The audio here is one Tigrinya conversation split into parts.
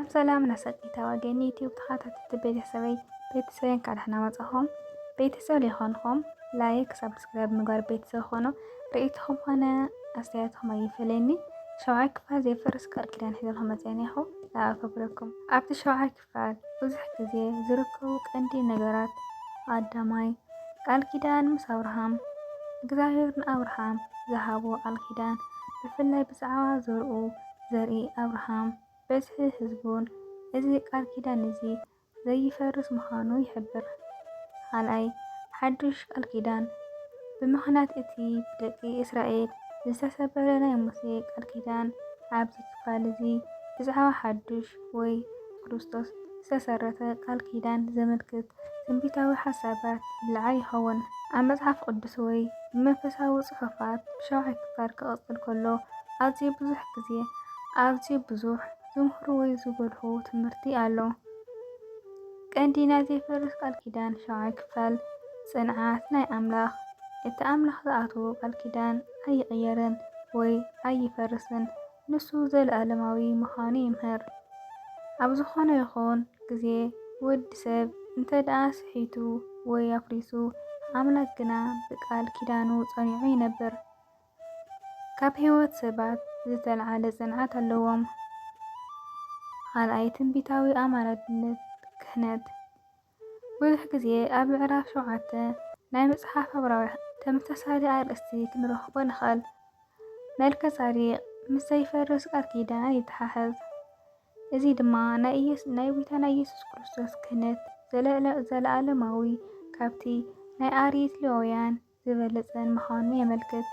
ሰላም ነሰቂታ ወገን ዩቲዩብ ተኸታተልቲ ቤተሰበን ካድሕና መጽኹም ቤተሰብ ዘይኾንኹም ላይክ ሰብስክራይብ ምግባር ቤተሰብ ኾኖ ርእይትኹም ኾነ ኣስተያየትኹም ኣይፈልየኒ። ሸውዓይ ክፋል ዘይፈርስ ቃል ኪዳን ሒዘልኩም መፅአኒኹ ለኣኸብረኩም። ኣብቲ ሸውዓይ ክፋል ብዙሕ ግዜ ዝርከቡ ቀንዲ ነገራት ቀዳማይ ቃል ኪዳን ምስ ኣብርሃም እግዚኣብሔር ንኣብርሃም ዝሃቦ ቃል ኪዳን ብፍላይ ብዛዕባ ዘርኢ ኣብርሃም በዝሒ ህዝቡን እዚ ቃል ኪዳን እዚ ዘይፈርስ ምዃኑ ይሕብር። ካልኣይ ሓዱሽ ቃል ኪዳን ብምኽንያት እቲ ብደቂ እስራኤል ዝተሰበረ ናይ ሙሴ ቃል ኪዳን ኣብዚ ክፋል እዚ ብዛዕባ ሓዱሽ ወይ ክርስቶስ ዝተሰረተ ቃል ኪዳን ዘመልክት ትንቢታዊ ሓሳባት ይለዓል ይኸውን። ኣብ መጽሓፍ ቅዱስ ወይ ብመንፈሳዊ ጽሑፋት ብሸውዓይ ክፋል ክቕጽል ከሎ ኣዝዩ ብዙሕ ዝምህሩ ወይ ዝጎልሑ ትምህርቲ ኣሎ። ቀንዲ ናይ ዘይፈርስ ቃል ኪዳን ሸውዓይ ክፋል ጽንዓት ናይ ኣምላኽ እቲ ኣምላኽ ዝኣተዎ ቃል ኪዳን ኣይቕየርን ወይ ኣይፈርስን፣ ንሱ ዘለኣለማዊ ምዃኑ ይምህር። ኣብ ዝኾነ ይኹን ግዜ ወዲ ሰብ እንተደኣ ስሒቱ ወይ ኣፍሪሱ ኣምላኽ ግና ብቃል ኪዳኑ ጸኒዑ ይነብር። ካብ ህይወት ሰባት ዝተልዓለ ጽንዓት ኣለዎም። ካልኣይ ትንቢታዊ ኣማላድነት ክህነት ብዙሕ ግዜ ኣብ ምዕራፍ 7 ናይ መጽሓፍ ዕብራዊ ተመሳሳሊ ኣርእስቲ ክንረኽቦ ንኽእል። መልከ ጻዲቕ ምስ ዘይፈርስ ቃል ኪዳን ይተሓሓዝ። እዚ ድማ ናይ ጎይታና ኢየሱስ ክርስቶስ ክህነት ዘለኣለማዊ ካብቲ ናይ ኣርየት ሌዋውያን ዝበለጸን ምዃኑ የመልክት።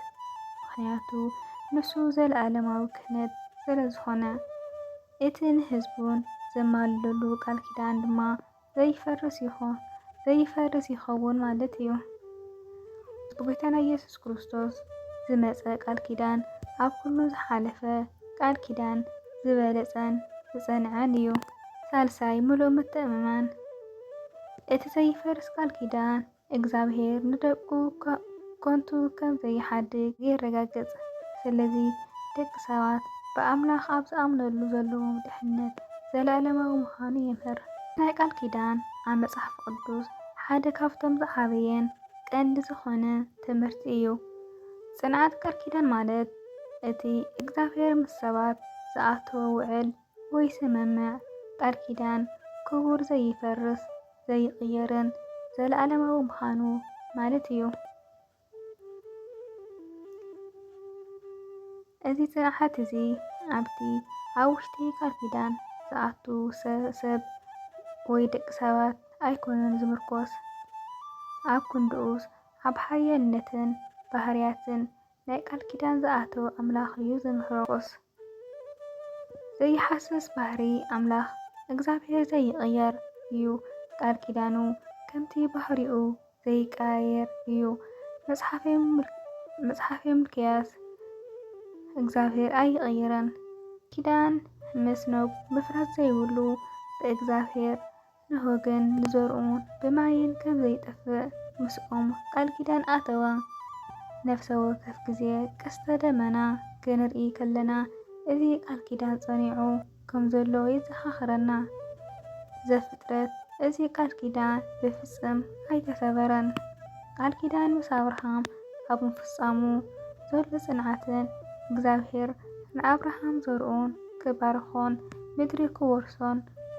ምኽንያቱ ንሱ ዘለኣለማዊ ክህነት ስለ ዝኾነ እቲ ንህዝቡን ዘማልደሉ ቃል ኪዳን ድማ ዘይፈርስ ይኸውን ማለት እዩ። ብጎይታና ኢየሱስ ክርስቶስ ዝመጸ ቃል ኪዳን ኣብ ኩሉ ዝሓለፈ ቃል ኪዳን ዝበለጸን ዝጸንዐን እዩ። ሳልሳይ ምሉእ ምትእምማን እቲ ዘይፈርስ ቃል ኪዳን እግዚኣብሔር ንደቁ ኮንቱ ከም ዘይሓድግ የረጋግጽ። ስለዚ ደቂ ሰባት ብኣምላኽ ኣብ ዝኣምነሉ ዘለዎም ድሕነት ዘለኣለማዊ ምዃኑ የምህር። ናይ ቃል ኪዳን ኣብ መጽሓፍ ቅዱስ ሓደ ካብቶም ዝዓበየን ቀንዲ ዝኾነ ትምህርቲ እዩ። ጽንዓት ቃል ኪዳን ማለት እቲ እግዚኣብሔር ምስ ሰባት ዝኣተወ ውዕል ወይ ስምምዕ ቃል ኪዳን ክቡር፣ ዘይፈርስ፣ ዘይቕየርን ዘለኣለማዊ ምዃኑ ማለት እዩ። እዚ ጽንዓት እዚ ኣብ ውሽጢ ቃል ኪዳን ዝኣቱ ሰብ ወይ ደቂ ሰባት ኣይኮነን ዝምርኮስ። ኣብ ኩንድኡስ ኣብ ሓያልነትን ባህርያትን ናይ ቃል ኪዳን ዝኣተወ ኣምላኽ እዩ ዝምርኮስ። ዘይሓስስ ባህሪ ኣምላኽ እግዚኣብሔር ዘይቕየር እዩ። ቃል ኪዳኑ ከምቲ ባህሪኡ ዘይቀያየር እዩ። መጽሓፈ ሚልክያስ እግዚኣብሔር ኣይቕየርን ኪዳን ምስ ኖብ ምፍራስ ዘይብሉ ብእግዚኣብሔር ንወገን ንዘርኡን ብማይን ከም ዘይጠፍእ ምስኦም ቃል ኪዳን ኣተወ። ነፍሰ ወከፍ ግዜ ቀስተ ደመና ክንርኢ ከለና እዚ ቃል ኪዳን ጸኒዑ ከም ዘሎ የዘኻኽረና። ዘፍጥረት እዚ ቃል ኪዳን ብፍጽም ኣይተሰበረን። ቃል ኪዳን ምስ ኣብርሃም ኣብ ምፍጻሙ ዘሎ ጽንዓትን እግዚኣብሔር ንኣብርሃም ዘርኡን ክባርኾን ምድሪ ክወርሶን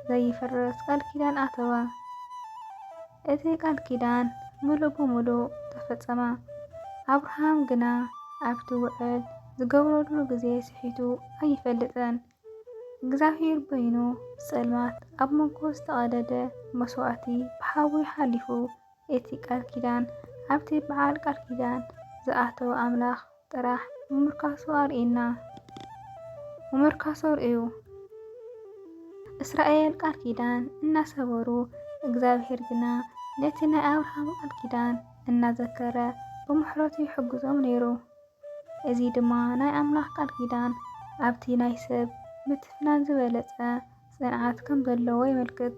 ዘይፈርስ ቃል ኪዳን ኣተወ። እቲ ቃል ኪዳን ምሉእ ብምሉእ ተፈጸመ። ኣብርሃም ግና ኣብቲ ውዕል ዝገብረሉ ግዜ ስሒቱ ኣይፈልጥን። እግዚኣብሔር በይኑ ጸልማት ኣብ መንጎ ዝተቐደደ መስዋእቲ ብሓዊ ሓሊፉ እቲ ቃል ኪዳን ኣብቲ በዓል ቃል ኪዳን ዝኣተወ ኣምላኽ ጥራሕ ምምርካሶ ርእዩ። እስራኤል ቃል ኪዳን እናሰበሩ እግዚኣብሔር ግና ነቲ ናይ ኣብርሃም ቃል ኪዳን እናዘከረ ብምሕረቱ ይሕግዞም ነይሩ። እዚ ድማ ናይ ኣምላኽ ቃል ኪዳን ኣብቲ ናይ ሰብ ምትፍናን ዝበለጸ ጽንዓት ከም ዘለዎ የመልክት።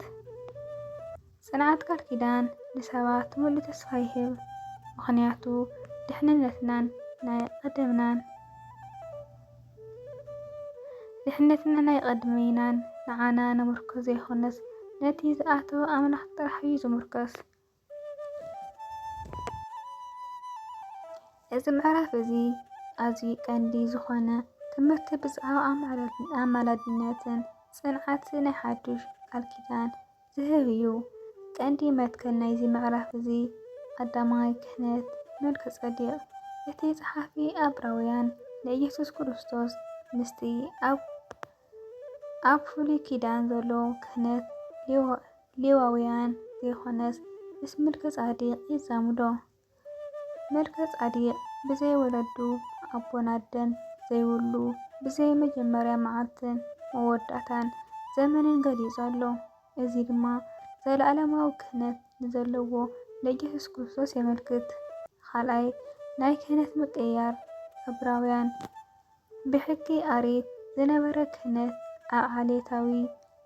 ጽንዓት ቃል ኪዳን ንሰባት ምሉእ ተስፋ ይህብ። ምኽንያቱ ድሕንነትናን ናይ ቀደምናን ድሕነትና ናይ ቀድመይናን ንዓና ንምርኮስ ዘይኮነስ ነቲ ዝኣተወ ኣምላኽ ጥራሕ እዩ ዝምርኮስ። እዚ ምዕራፍ እዚ ኣዝዩ ቀንዲ ዝኾነ ትምህርቲ ብዛዕባ ኣማላድነትን ጽንዓትን ናይ ሓድሽ ቃል ኪዳን ዝህብ እዩ። ቀንዲ መትከል ናይዚ ምዕራፍ እዚ ቀዳማይ ክህነት መልከ-ጼዴቅ። እቲ ጸሓፊ ዕብራውያን ንኢየሱስ ክርስቶስ ምስቲ ኣብ ፍሉይ ኪዳን ዘሎ ክህነት ሌዋውያን ዘይኮነስ ምስ መልከ-ጼዴቅ ይዛምዶ። መልከ-ጼዴቅ ብዘይ ወለዱ ኣቦን ኣደን ዘይብሉ ብዘይ መጀመርያ መዓልትን መወዳእታን ዘመንን ገሊጹ ኣሎ። እዚ ድማ ዘለኣለማዊ ክህነት ንዘለዎ ንኢየሱስ ክርስቶስ የመልክት። ካልኣይ ናይ ክህነት ምቅይያር ዕብራውያን ብሕጊ ኦሪት ዝነበረ ክህነት ኣብ ዓሌታዊ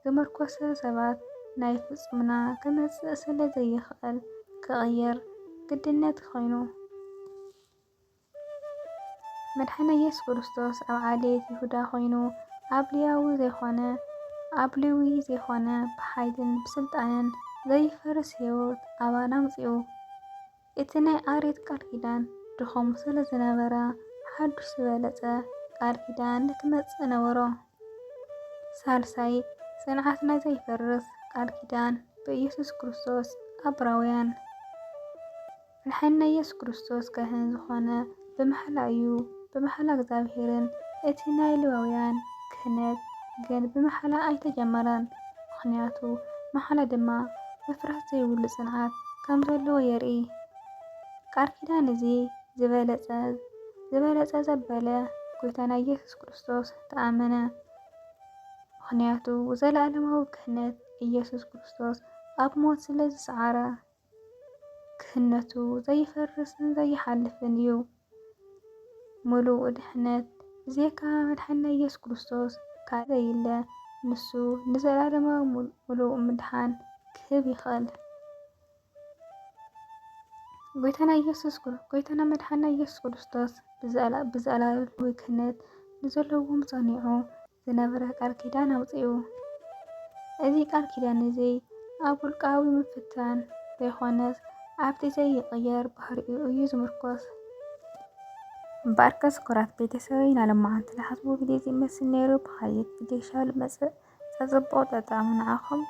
ዝመርኮሰ ሰባት ናይ ፍጹምና ክመጽእ ስለ ዘይኽእል ክቕየር ግድነት ኮይኑ፣ መድሓኒና ኢየሱስ ክርስቶስ ኣብ ዓሌት ይሁዳ ኮይኑ ኣብ ሌዊ ዘይኮነ ብሓይልን ብስልጣንን ዘይፈርስ ህይወት ኣባና ኣምጺኡ። እቲ ናይ ኦሪት ቃል ኪዳን ድኹም ስለ ዝነበረ ሓዱሽ ዝበለጸ ቃል ኪዳን ንክመጽእ ነበሮ። ሳልሳይ ጽንዓትና ዘይፈርስ ቃል ኪዳን ብኢየሱስ ክርስቶስ ዕብራውያን መድሓኒና ኢየሱስ ክርስቶስ ካህን ዝኾነ ብመሓላ እዩ። ብመሓላ እግዚኣብሔርን እቲ ናይ ሌዋውያን ክህነት ግን ብመሓላ ኣይተጀመረን። ምኽንያቱ መሓላ ድማ ምፍራስ ዘይብሉ ጽንዓት ከም ዘለዎ የርኢ። ቃል ኪዳን እዚ ዝበለጸ ዘበለ ጎይታና ኢየሱስ ክርስቶስ ተኣመነ። ምኽንያቱ ዘለኣለማዊ ክህነት ኢየሱስ ክርስቶስ ኣብ ሞት ስለ ዝሰዓረ ክህነቱ ዘይፈርስን ዘይሓልፍን እዩ። ምሉእ ድሕነት ብዘይካ መድሓኒና ኢየሱስ ክርስቶስ ካልእ ዘየለ ንሱ ንዘላለማዊ ምሉእ ምድሓን ክህብ ይኽእል። ጎይታና መድሓኒና ኢየሱስ ክርስቶስ ብዘለኣለማዊ ክህነት ንዘለዎም ጸኒዑ ዝነበረ ቃል ኪዳን ኣውፂኡ። እዚ ቃል ኪዳን እዚ ኣብ ውልቃዊ ምፍታን ዘይኮነስ ኣብቲ ዘይቕየር ባህሪኡ እዩ ዝምርኮስ። እምበኣር ክቡራት ቤተሰበይ ናሎማዓንቲ ዝሓስቦ ቪድዮ እዚ ይመስል ነይሩ። ብካልእ ቪድዮ ሻው ልመጽእ ተጽብቑ ተጠቕሙ። ንዓኹም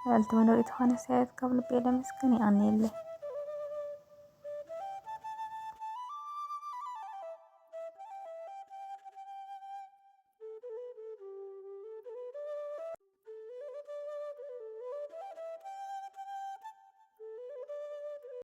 ልዕልቲ ንሪኦ ተኾነ ኣስተያየት ካብ ልቢ የለመስግን። ይቕኒየለይ።